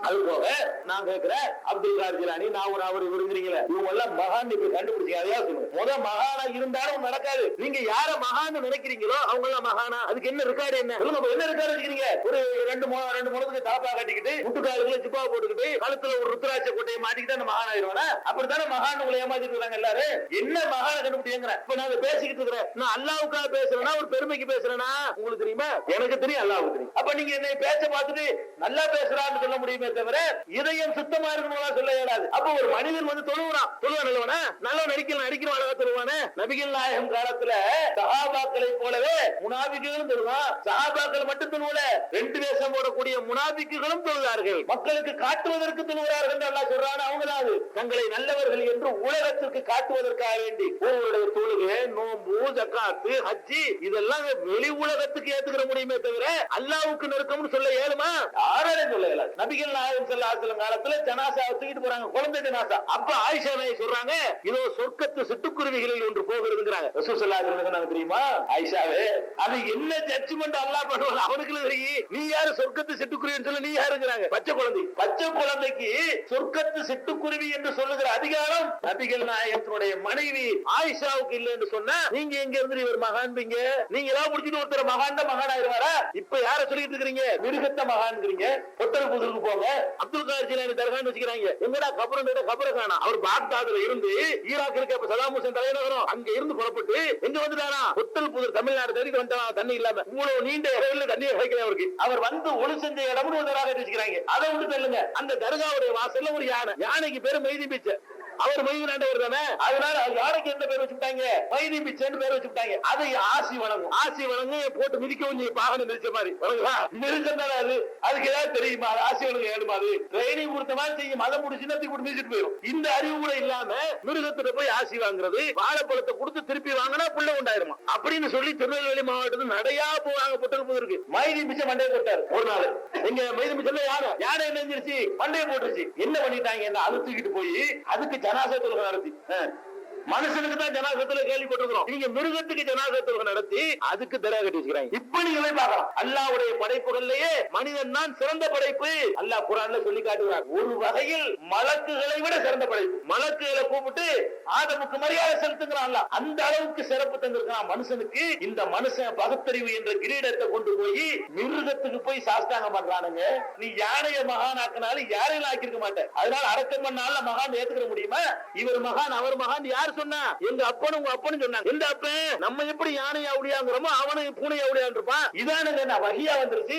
அது போக நான் கேட்கிறேன், அப்துல் காதர் ஜிலானி, நாவூர் அவர் விரும்புறீங்களே, இவங்க எல்லாம் மகான் இப்படி கண்டுபிடிச்சீங்க, அதையா சொல்லுங்க. முத மகானா இருந்தாலும் நடக்காது. நீங்க யார மகான் நினைக்கிறீங்களோ அவங்க எல்லாம் மகானா? அதுக்கு என்ன ரெக்கார்டு? என்ன சொல்லுங்க, என்ன ரெக்கார்டு வச்சுக்கிறீங்க? ஒரு ரெண்டு மூணுக்கு தாப்பா கட்டிக்கிட்டு முட்டுக்காலுக்குள்ள ஜிப்பா போட்டுக்கிட்டு கழுத்துல ஒரு ருத்ராட்ச கோட்டையை மாட்டிக்கிட்டு அந்த மகான் ஆயிடுவானா? அப்படித்தானே மகான் உங்களை ஏமாத்திட்டு இருக்காங்க எல்லாரும். என்ன மகான கண்டுபிடிங்க? இப்ப நான் பேசிக்கிட்டு இருக்கிறேன், நான் அல்லாவுக்காக பேசுறேன்னா ஒரு பெருமைக்கு பேசுறேன்னா உங்களுக்கு தெரியுமா? எனக்கு தெரியும், அல்லாவுக்கு தெரியும். அப்ப நீங்க என்ன பேச்ச பார்த்துட்டு நல்லா பேசுறான்னு சொல்ல முடியுமே தவிர இதயம் சுத்தமா இருக்கணும் சொல்ல இயலாது. அப்ப ஒரு மனிதன் வந்து தொழுவான் நல்லவனா, நல்ல நடிக்கிற அழகா தொழுவானே. நபிகள் நாயகம் காலத்துல சஹாபாக்களை போலவே முனாபிக்குகளும் தொழுவான். சஹாபாக்கள் மட்டும் தொழுவல, ரெண்டு வேஷம் போடக்கூடிய முனாபிக்குகளும் தொழுவார்கள். மக்களுக்கு காட்டுவதற்கு தொழுகிறார்கள் அல்லாஹ் சொல்றான். அவங்கதான் தங்களை நல்லவர்கள் என்று உலகத்திற்கு காட்டுவதற்காக வேண்டி ஒருவருடைய தொழுகை, நோன்பு, ஜக்காத்து, ஹஜ்ஜி இதெல்லாம் வெளி உலகத்துக்கு ஏத்துக்கிற முடியுமே தவிர அல்லாஹ்வுக்கு நெருக்கம்னு சொல்ல இயலுமா? யாராலும் சொல்ல இயலாது. நபிகள் நாயகம் ஸல்லல்லாஹு அலைஹி வஸல்லம் காலத்துல ஜனாஸா தூக்கிட்டு போறாங்க, குழந்தை ஜனாஸா. அப்ப ஆயிஷா நாயகி சொல்றாங்க, இதோ சொர்க்கத்து சிட்டுக்குருவிகளில் ஒன்று போகிறதுங்கறாங்க. ரசூல் ஸல்லல்லாஹு அலைஹி வஸல்லம் சொன்னாங்க தெரியுமா? ஆயிஷாவே, அது என்ன ஜட்ஜ்மென்ட் அல்லாஹ் பண்ணுவான் அவனுக்கு தெரியும். நீ யாரு சொர்க்கத்து சிட்டுக்குருவின்னு சொல்ல? நீ யாருங்கறாங்க? பச்சை குழந்தைக்கு சொர்க்கத்து சிட்டுக்குருவி என்று சொல்லுகிற அதிகாரம் நபிகள் நாயகத்தினுடைய மனைவி ஆயிஷாவுக்கு இல்லை என்று சொன்னா நீங்க எங்க இருந்து இவர் மகான்பீங்க? நீங்க எல்லாம் முடிச்சிட்டு ஒருத்தர் மகான் ஆயிருவாரா? இப்ப யார சொல்லிட்டு இருக்கீங்க? மிருகத்த மகான்ங்கிறீங்க. பொட்டல் புதுருக்கு போங்க, அப்துல் காதர் ஜிலானி தர்கான்னு வச்சுக்கிறாங்க. எங்கடா கபர காணா? அவர் பாக்தாதுல இருந்து ஈராக் இருக்க சதாம் ஹுசைன் தலைநகரம் அங்க இருந்து புறப்பட்டு எங்க வந்துட்டாரா? பொட்டல் புதூர் தமிழ்நாடு தேடி வந்தான். தண்ணி இல்லாம இவ்வளவு நீண்ட இடையில தண்ணி கிடைக்கல அவருக்கு. அவர் வந்து ஒளி செஞ்ச இடம்னு ஒரு வச்சுக்கிறாங்க. அதை விட்டு சொல்லுங்க, அந்த தர்காவுடைய வாசல்ல ஒரு யானைக்கு பேரு மைதி பிச்சை. அவர் மைதினாண்டவர் தானே, அதனால யாருக்கு என்ன பேர் வச்சுட்டாங்க? மைதி பிச்சைன்னு பேர் வச்சுட்டாங்க. அதை ஆசி வழங்கு போட்டு மிதிக்கவும் பாகன மிதிச்ச மாதிரி மிருகம் தானே அது. அதுக்கு ஏதாவது தெரியுமா? ஆசி வழங்க ஏழுமா? அது ட்ரைனிங் கொடுத்த மாதிரி செய்யும். மதம் முடிச்சுன்னா கூட மிதிச்சுட்டு போயிடும். இந்த அறிவு கூட இல்லாம மிருகத்துல போய் ஆசி வாங்குறது, வாழைப்பழத்தை கொடுத்து திருப்பி வாங்கினா புள்ள உண்டாயிருமா அப்படின்னு சொல்லி திருநெல்வேலி மாவட்டத்தில் நடையா போவாங்க. பொட்டல் புதருக்கு மைதி பிச்சை மண்டையை போட்டாரு ஒரு நாள். எங்க மைதி பிச்சை யானை நினைஞ்சிருச்சு, மண்டையை போட்டுருச்சு. என்ன பண்ணிட்டாங்க? அதை தூக்கிட்டு போய் அதுக்கு ஜனாசா தொழுகை நடத்தி, மனுஷனுக்கு தான் ஜனாசத்துல கேள்விப்பட்டிருக்கிறோம். நீங்க மிருகத்துக்கு ஜனாசத்துல நடத்தி அதுக்கு தரா கட்டி வச்சுக்கிறாங்க. இப்ப நீங்களே பார்க்கலாம், அல்லாஹ்வுடைய படைப்புகள்லயே மனிதன் தான் சிறந்த படைப்பு. அல்லாஹ் குர்ஆன்ல சொல்லி காட்டுகிறார். ஒரு வகையில் மலக்குகளை விட சிறந்த படைப்பு. மலக்குகளை கூப்பிட்டு ஆதமுக்கு மரியாதை செலுத்துகிறான். அந்த அளவுக்கு சிறப்பு தந்திருக்கான் மனுஷனுக்கு. இந்த மனுஷன் பகுத்தறிவு என்ற கிரீடத்தை கொண்டு போய் மிருகத்துக்கு போய் சாஸ்தாங்கம் பண்றானுங்க. நீ யானைய மகான் ஆக்கினாலும் யாரையும் ஆக்கிருக்க மாட்டேன். அதனால அரக்கம் பண்ணால மகான் ஏத்துக்கிற முடியுமா? இவர் மகான் அவர் மகான் யார் சொன்னா? எங்க அப்பனும் உங்க அப்பனும் சொன்னாங்க. எந்த அப்பன்? நம்ம எப்படி யானை அவடியாங்கிறோமோ அவனும் பூனை அவடியான் இருப்பான். இதானுங்க வகியா வந்துருச்சு.